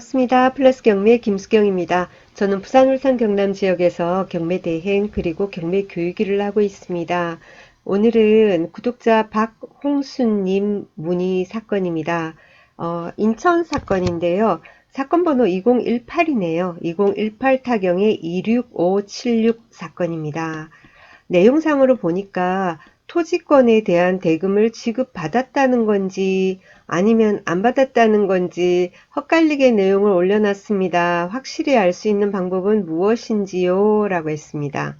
반갑습니다. 플러스 경매 김수경입니다. 저는 부산, 울산, 경남 지역에서 경매 대행 그리고 경매 교육 일을 하고 있습니다. 오늘은 구독자 박홍수님 문의 사건입니다. 인천 사건인데요. 사건 번호 2018이네요. 2018 타경의 26576 사건입니다. 내용상으로 보니까 토지권에 대한 대금을 지급받았다는 건지 아니면 안 받았다는 건지 헛갈리게 내용을 올려놨습니다. 확실히 알 수 있는 방법은 무엇인지요? 라고 했습니다.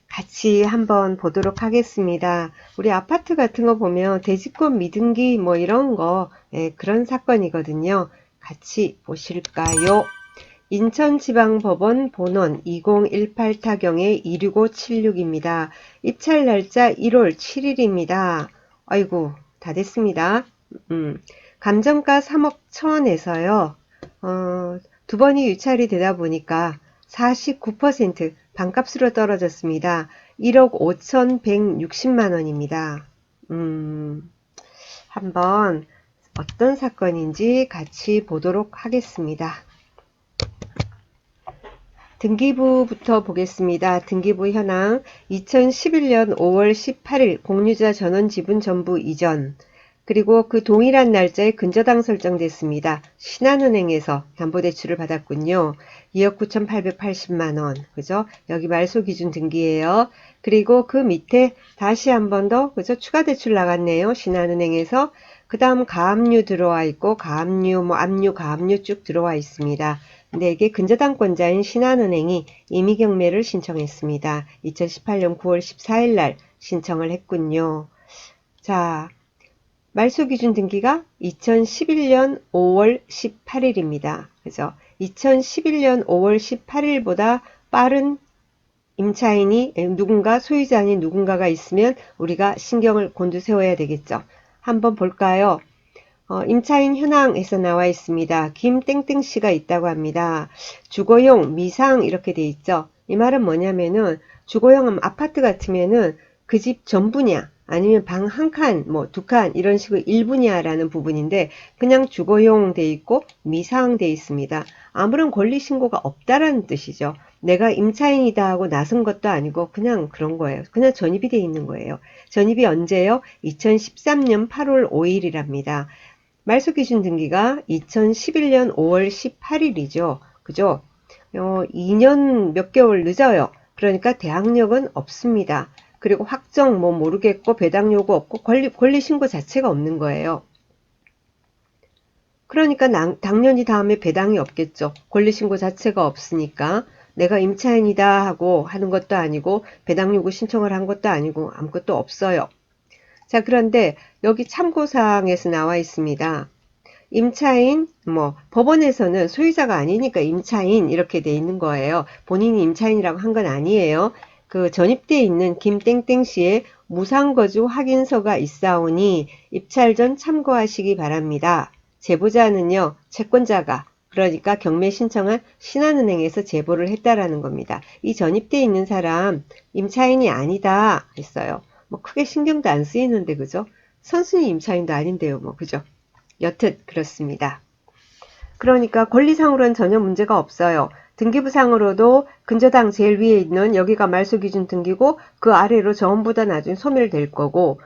같이 한번 보도록 하겠습니다. 우리 아파트 같은 거 보면 대지권 미등기 뭐 이런 거 그런 사건이거든요. 같이 보실까요? 인천지방법원 본원 2018 타경의 26576입니다. 입찰 날짜 1월 7일입니다. 아이고 다 됐습니다. 감정가 3억 1천에서요. 두 번이 유찰이 되다 보니까 49% 반값으로 떨어졌습니다. 1억 5,160만원입니다. 한번 어떤 사건인지 같이 보도록 하겠습니다. 등기부부터 보겠습니다. 등기부 현황 2011년 5월 18일 공유자 전원 지분 전부 이전, 그리고 그 동일한 날짜에 근저당 설정됐습니다. 신한은행에서 담보대출을 받았군요. 2억 9,880만원. 그죠? 여기 말소기준 등기예요. 그리고 그 밑에 다시 한 번 더, 그죠? 추가 대출 나갔네요. 신한은행에서. 그 다음 가압류 들어와 있고, 가압류, 압류, 가압류 쭉 들어와 있습니다. 근데 이게 근저당권자인 신한은행이 임의경매를 신청했습니다. 2018년 9월 14일 날 신청을 했군요. 자, 말소기준 등기가 2011년 5월 18일입니다. 그죠? 2011년 5월 18일보다 빠른 임차인이 누군가 소유자 아닌 누군가가 있으면 우리가 신경을 곤두세워야 되겠죠. 한번 볼까요? 임차인 현황에서 나와 있습니다. 김땡땡씨가 있다고 합니다. 주거용, 미상 이렇게 돼 있죠. 이 말은 뭐냐면은 주거용 아파트 같으면은 그 집 전부냐 아니면 방 한 칸, 뭐 두 칸 이런 식으로 일부냐라는 부분인데 그냥 주거용 돼 있고 미상 돼 있습니다. 아무런 권리 신고가 없다라는 뜻이죠. 내가 임차인이다 하고 나선 것도 아니고 그냥 그런 거예요. 그냥 전입이 돼 있는 거예요. 전입이 언제요? 2013년 8월 5일이랍니다. 말소기준 등기가 2011년 5월 18일이죠. 그죠? 2년 몇 개월 늦어요. 그러니까 대항력은 없습니다. 그리고 확정 뭐 모르겠고 배당 요구 없고 권리 신고 자체가 없는 거예요. 그러니까 당연히 다음에 배당이 없겠죠. 권리 신고 자체가 없으니까 내가 임차인이다 하고 하는 것도 아니고 배당 요구 신청을 한 것도 아니고 아무것도 없어요. 자, 그런데 여기 참고사항에서 나와 있습니다. 임차인, 법원에서는 소유자가 아니니까 임차인 이렇게 돼 있는 거예요. 본인이 임차인이라고 한 건 아니에요. 그 전입되어 있는 김땡땡씨의 무상거주 확인서가 있사오니 입찰 전 참고하시기 바랍니다. 제보자는요, 채권자가, 그러니까 경매 신청한 신한은행에서 제보를 했다라는 겁니다. 이 전입되어 있는 사람 임차인이 아니다 했어요. 크게 신경도 안 쓰이는데 그죠? 선순위 임차인도 아닌데요, 그죠? 여튼 그렇습니다. 그러니까 권리상으로는 전혀 문제가 없어요. 등기부상으로도 근저당 제일 위에 있는 여기가 말소기준 등기고 그 아래로 전부 다 나중에 소멸될 거고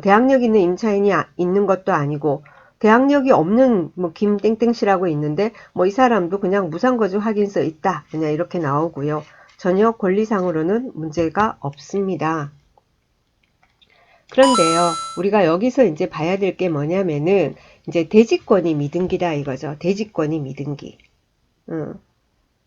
대항력 있는 임차인이 있는 것도 아니고 대항력이 없는 김땡땡씨라고 있는데 이 사람도 그냥 무상거주 확인서 있다 그냥 이렇게 나오고요. 전혀 권리상으로는 문제가 없습니다. 그런데요, 우리가 여기서 이제 봐야 될 게 뭐냐면은, 이제 대지권이 미등기다 이거죠. 대지권이 미등기.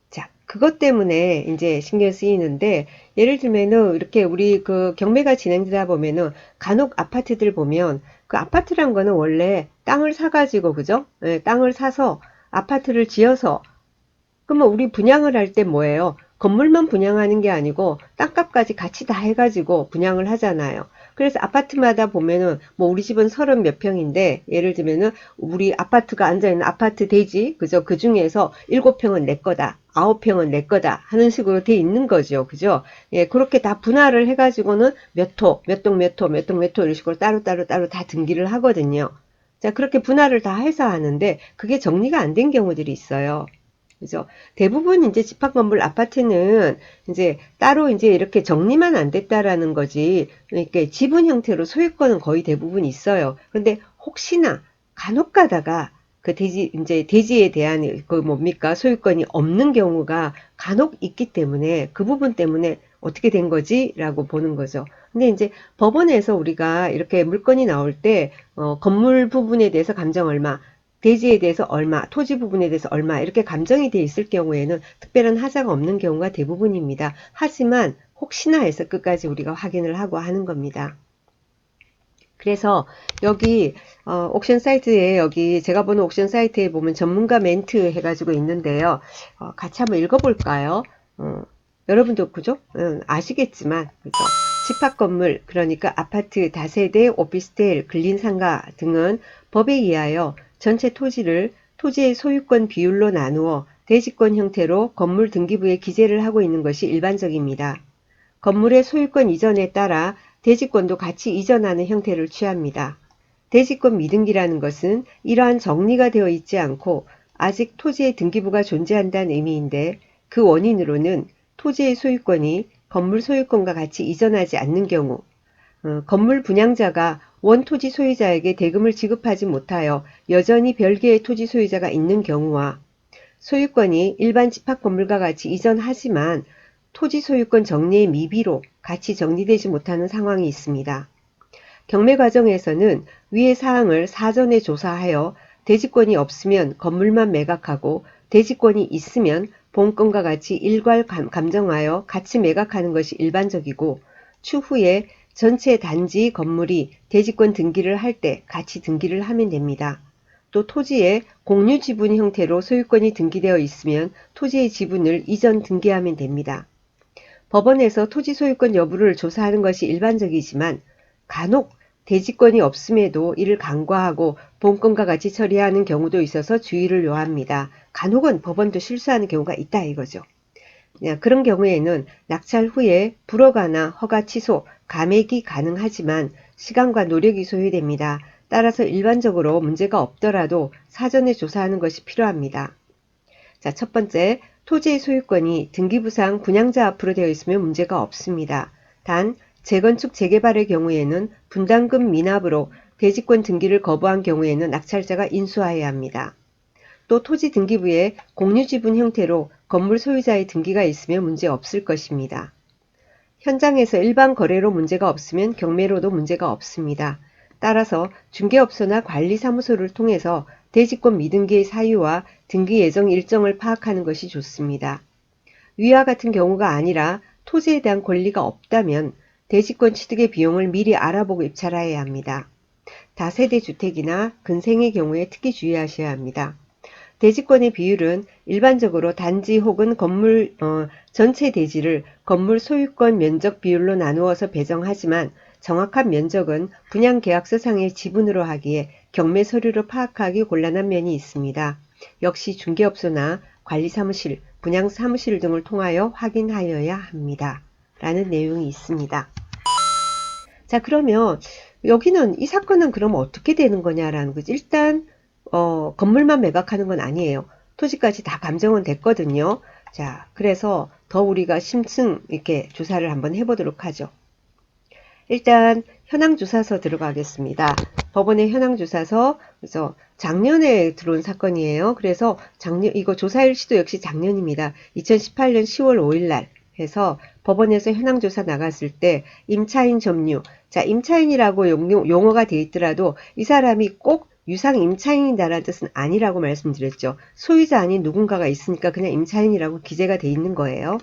자, 그것 때문에 이제 신경 쓰이는데, 예를 들면은, 이렇게 우리 그 경매가 진행되다 보면은, 간혹 아파트들 보면, 그 아파트란 거는 원래 땅을 사가지고, 그죠? 네, 땅을 사서, 아파트를 지어서, 그러면 우리 분양을 할 때 뭐예요? 건물만 분양하는 게 아니고 땅값까지 같이 다 해가지고 분양을 하잖아요. 그래서 아파트마다 보면은 우리 집은 30 몇 평인데 예를 들면은 우리 아파트가 앉아있는 아파트 대지 그죠? 그 중에서 7평은 내 거다. 9평은 내 거다 하는 식으로 돼 있는 거죠. 그죠? 예, 그렇게 다 분할을 해가지고는 몇 호, 몇 동 몇 호, 몇 동 몇 호 이런 식으로 따로따로 다 등기를 하거든요. 자, 그렇게 분할을 다 해서 하는데 그게 정리가 안 된 경우들이 있어요. 그죠? 대부분 이제 집합 건물 아파트는 이제 따로 이제 이렇게 정리만 안 됐다라는 거지. 그러니까 지분 형태로 소유권은 거의 대부분 있어요. 근데 혹시나 간혹 가다가 그 대지, 이제 대지에 대한 그 뭡니까? 소유권이 없는 경우가 간혹 있기 때문에 그 부분 때문에 어떻게 된 거지? 라고 보는 거죠. 근데 이제 법원에서 우리가 이렇게 물건이 나올 때, 건물 부분에 대해서 감정 얼마, 대지에 대해서 얼마, 토지 부분에 대해서 얼마 이렇게 감정이 돼 있을 경우에는 특별한 하자가 없는 경우가 대부분입니다. 하지만 혹시나 해서 끝까지 우리가 확인을 하고 하는 겁니다. 그래서 여기 옥션 사이트에 여기 제가 보는 옥션 사이트에 보면 전문가 멘트 해가지고 있는데요. 같이 한번 읽어볼까요? 여러분도 그죠? 아시겠지만 그죠? 집합 건물 그러니까 아파트, 다세대, 오피스텔, 근린상가 등은 법에 의하여 전체 토지를 토지의 소유권 비율로 나누어 대지권 형태로 건물 등기부에 기재를 하고 있는 것이 일반적입니다. 건물의 소유권 이전에 따라 대지권도 같이 이전하는 형태를 취합니다. 대지권 미등기라는 것은 이러한 정리가 되어 있지 않고 아직 토지의 등기부가 존재한다는 의미인데 그 원인으로는 토지의 소유권이 건물 소유권과 같이 이전하지 않는 경우, 건물 분양자가 원토지 소유자에게 대금을 지급하지 못하여 여전히 별개의 토지 소유자가 있는 경우와 소유권이 일반 집합 건물과 같이 이전하지만 토지 소유권 정리의 미비로 같이 정리되지 못하는 상황이 있습니다. 경매 과정에서는 위의 사항을 사전에 조사하여 대지권이 없으면 건물만 매각하고 대지권이 있으면 본건과 같이 일괄 감정하여 같이 매각하는 것이 일반적이고 추후에 전체 단지 건물이 대지권 등기를 할 때 같이 등기를 하면 됩니다. 또 토지에 공유 지분 형태로 소유권이 등기되어 있으면 토지의 지분을 이전 등기하면 됩니다. 법원에서 토지 소유권 여부를 조사하는 것이 일반적이지만 간혹 대지권이 없음에도 이를 간과하고 본건과 같이 처리하는 경우도 있어서 주의를 요합니다. 간혹은 법원도 실수하는 경우가 있다 이거죠. 그런 경우에는 낙찰 후에 불허가나 허가 취소, 감액이 가능하지만 시간과 노력이 소요됩니다. 따라서 일반적으로 문제가 없더라도 사전에 조사하는 것이 필요합니다. 자, 첫 번째, 토지의 소유권이 등기부상 분양자 앞으로 되어 있으면 문제가 없습니다. 단, 재건축 재개발의 경우에는 분담금 미납으로 대지권 등기를 거부한 경우에는 낙찰자가 인수하여야 합니다. 또 토지 등기부에 공유지분 형태로 건물 소유자의 등기가 있으면 문제 없을 것입니다. 현장에서 일반 거래로 문제가 없으면 경매로도 문제가 없습니다. 따라서 중개업소나 관리사무소를 통해서 대지권 미등기의 사유와 등기 예정 일정을 파악하는 것이 좋습니다. 위와 같은 경우가 아니라 토지에 대한 권리가 없다면 대지권 취득의 비용을 미리 알아보고 입찰하여야 합니다. 다세대 주택이나 근생의 경우에 특히 주의하셔야 합니다. 대지권의 비율은 일반적으로 단지 혹은 건물 전체 대지를 건물 소유권 면적 비율로 나누어서 배정하지만 정확한 면적은 분양계약서상의 지분으로 하기에 경매 서류로 파악하기 곤란한 면이 있습니다. 역시 중개업소나 관리사무실, 분양사무실 등을 통하여 확인하여야 합니다. 라는 내용이 있습니다. 자, 그러면 여기는 이 사건은 그럼 어떻게 되는 거냐라는 거지. 일단 건물만 매각하는 건 아니에요. 토지까지 다 감정은 됐거든요. 자, 그래서 더 우리가 심층 이렇게 조사를 한번 해보도록 하죠. 일단 현황조사서 들어가겠습니다. 법원의 현황조사서, 그래서 작년에 들어온 사건이에요. 그래서 이거 조사일시도 역시 작년입니다. 2018년 10월 5일 날 해서 법원에서 현황조사 나갔을 때 임차인 점유, 자, 임차인이라고 용어가 돼 있더라도 이 사람이 꼭 유상 임차인이다라는 뜻은 아니라고 말씀드렸죠. 소유자 아닌 누군가가 있으니까 그냥 임차인이라고 기재가 돼 있는 거예요.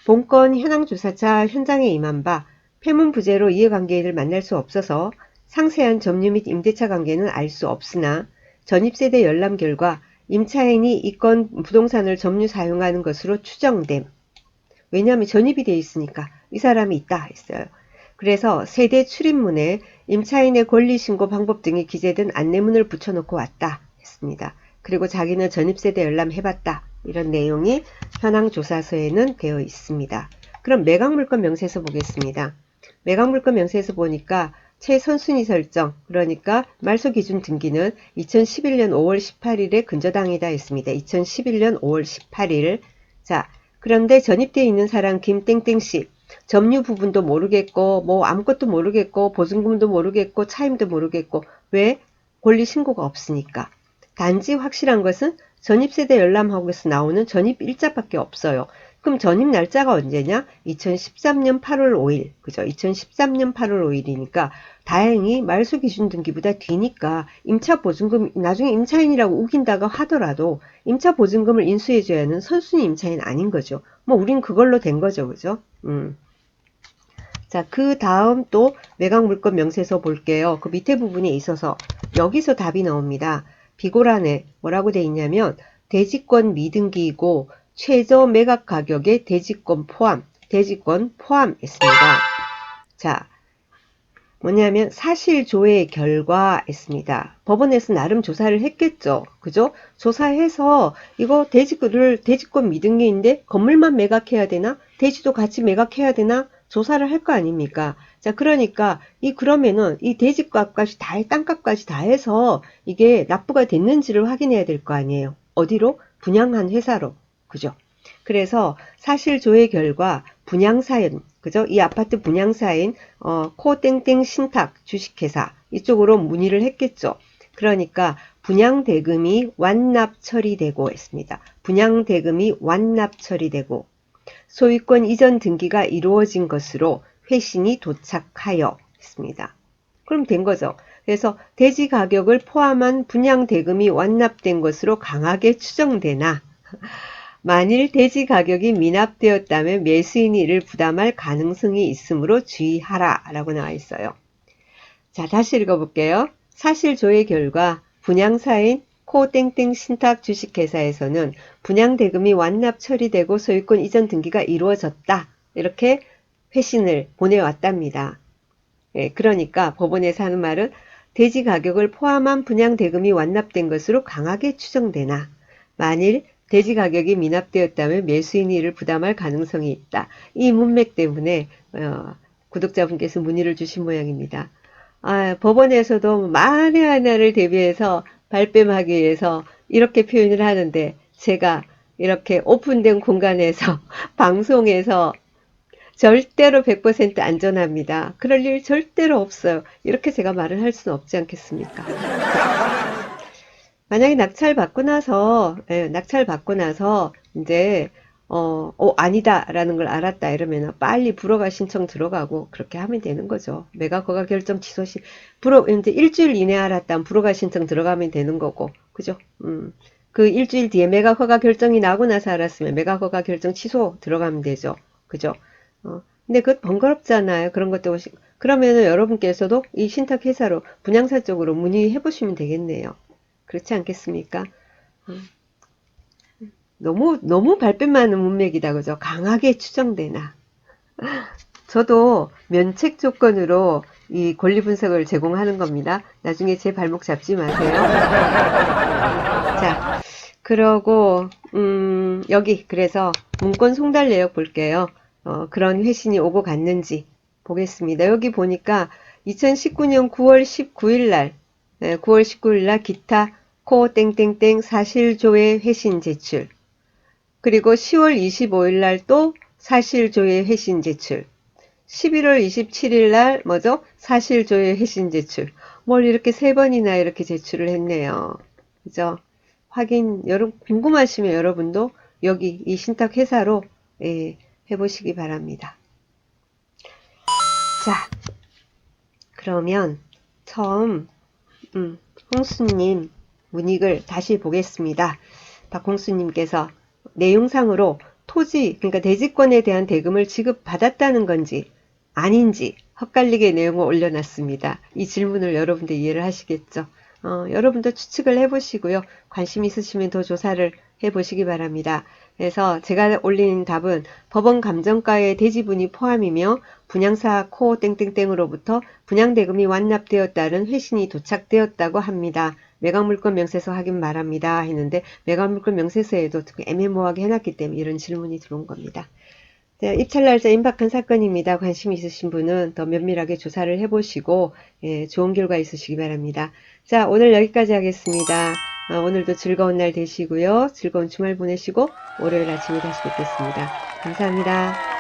본건 현황조사차 현장에 임한 바 폐문부재로 이해관계인을 만날 수 없어서 상세한 점유 및 임대차 관계는 알 수 없으나 전입세대 열람 결과 임차인이 이 건 부동산을 점유 사용하는 것으로 추정됨. 왜냐하면 전입이 돼 있으니까 이 사람이 있다 했어요. 그래서 세대 출입문에 임차인의 권리신고 방법 등이 기재된 안내문을 붙여놓고 왔다 했습니다. 그리고 자기는 전입세대 열람해봤다. 이런 내용이 현황조사서에는 되어 있습니다. 그럼 매각물건 명세서 보겠습니다. 매각물건 명세서 보니까 최선순위 설정, 그러니까 말소 기준 등기는 2011년 5월 18일에 근저당이다 했습니다. 2011년 5월 18일. 자, 그런데 전입되어 있는 사람 김땡땡씨, 점유 부분도 모르겠고 뭐 아무것도 모르겠고 보증금도 모르겠고 차임도 모르겠고, 왜? 권리 신고가 없으니까. 단지 확실한 것은 전입세대 열람하고서 나오는 전입 일자밖에 없어요. 그럼 전입 날짜가 언제냐? 2013년 8월 5일. 그죠? 2013년 8월 5일이니까 다행히 말소 기준 등기보다 뒤니까 임차 보증금, 나중에 임차인이라고 우긴다고 하더라도 임차 보증금을 인수해줘야 하는 선순위 임차인 아닌 거죠. 뭐 우린 그걸로 된 거죠. 그죠? 자, 그 다음 또 매각물건 명세서 볼게요. 그 밑에 부분에 있어서 여기서 답이 나옵니다. 비고란에 뭐라고 돼 있냐면 대지권 미등기이고 최저 매각 가격에 대지권 포함 있습니다. 자, 뭐냐면 사실조회 결과 있습니다. 법원에서 나름 조사를 했겠죠. 그죠? 조사해서 이거 대지권 미등기인데 건물만 매각해야 되나? 대지도 같이 매각해야 되나? 조사를 할 거 아닙니까? 자, 그러니까 그러면은 이 대지값까지 다 땅값까지 다 해서 이게 납부가 됐는지를 확인해야 될 거 아니에요. 어디로? 분양한 회사로. 그죠? 그래서 사실조회 결과 분양사인, 그죠? 이 아파트 분양사인 코땡땡 신탁 주식회사 이쪽으로 문의를 했겠죠. 그러니까 분양대금이 완납 처리되고 있습니다. 분양대금이 완납 처리되고 소유권 이전 등기가 이루어진 것으로 회신이 도착하여 있습니다. 그럼 된 거죠. 그래서 대지 가격을 포함한 분양대금이 완납된 것으로 강하게 추정되나 만일 대지 가격이 미납되었다면 매수인이 이를 부담할 가능성이 있으므로 주의하라 라고 나와 있어요. 자, 다시 읽어볼게요. 사실조회 결과 분양사인 코땡땡 신탁 주식회사에서는 분양대금이 완납 처리되고 소유권 이전 등기가 이루어졌다. 이렇게 회신을 보내왔답니다. 예, 그러니까 법원에서 하는 말은 대지 가격을 포함한 분양대금이 완납된 것으로 강하게 추정되나 만일 대지 가격이 미납되었다면 매수인이 이를 부담할 가능성이 있다. 이 문맥 때문에 구독자분께서 문의를 주신 모양입니다. 법원에서도 만에 하나를 대비해서 발뺌하기 위해서 이렇게 표현을 하는데 제가 이렇게 오픈된 공간에서 방송에서 절대로 100% 안전합니다. 그럴 일 절대로 없어요. 이렇게 제가 말을 할 수는 없지 않겠습니까? 만약에 낙찰받고 나서 이제 아니다 라는 걸 알았다 이러면 빨리 불허가 신청 들어가고 그렇게 하면 되는 거죠. 매각 허가 결정 취소 시 이제 일주일 이내 알았다면 불허가 신청 들어가면 되는 거고, 그죠? 그 일주일 뒤에 매각 허가 결정이 나고 나서 알았으면 매각 허가 결정 취소 들어가면 되죠. 그죠? 근데 그것 번거롭잖아요. 그런 것도 그러면은 여러분께서도 이 신탁 회사로 분양사 쪽으로 문의해 보시면 되겠네요. 그렇지 않겠습니까? 너무 발뺌 많은 문맥이다, 그죠? 강하게 추정되나. 저도 면책 조건으로 이 권리 분석을 제공하는 겁니다. 나중에 제 발목 잡지 마세요. 자, 그러고, 여기, 그래서 문건 송달 내역 볼게요. 그런 회신이 오고 갔는지 보겠습니다. 여기 보니까 2019년 9월 19일 날, 9월 19일 날 기타 코 땡땡땡 사실조회 회신 제출. 그리고 10월 25일 날 또 사실조회 회신 제출. 11월 27일 날 뭐죠? 사실조회 회신 제출. 뭘 이렇게 세 번이나 이렇게 제출을 했네요. 그죠? 여러분 궁금하시면 여러분도 여기 이 신탁 회사로 해보시기 바랍니다. 자, 그러면 처음 홍수님 문익을 다시 보겠습니다. 박홍수님께서 내용상으로 토지, 그러니까 대지권에 대한 대금을 지급받았다는 건지 아닌지 헛갈리게 내용을 올려놨습니다. 이 질문을 여러분들 이해를 하시겠죠? 여러분도 추측을 해보시고요. 관심 있으시면 더 조사를 해보시기 바랍니다. 그래서 제가 올린 답은 법원 감정가의 대지분이 포함이며 분양사 코 땡땡땡으로부터 분양대금이 완납되었다는 회신이 도착되었다고 합니다. 매각물건 명세서 확인 바랍니다 했는데 매각물건 명세서에도 애매모호하게 해놨기 때문에 이런 질문이 들어온 겁니다. 자, 입찰 날짜 임박한 사건입니다. 관심 있으신 분은 더 면밀하게 조사를 해보시고 예, 좋은 결과 있으시기 바랍니다. 자, 오늘 여기까지 하겠습니다. 오늘도 즐거운 날 되시고요. 즐거운 주말 보내시고 월요일 아침에 다시 뵙겠습니다. 감사합니다.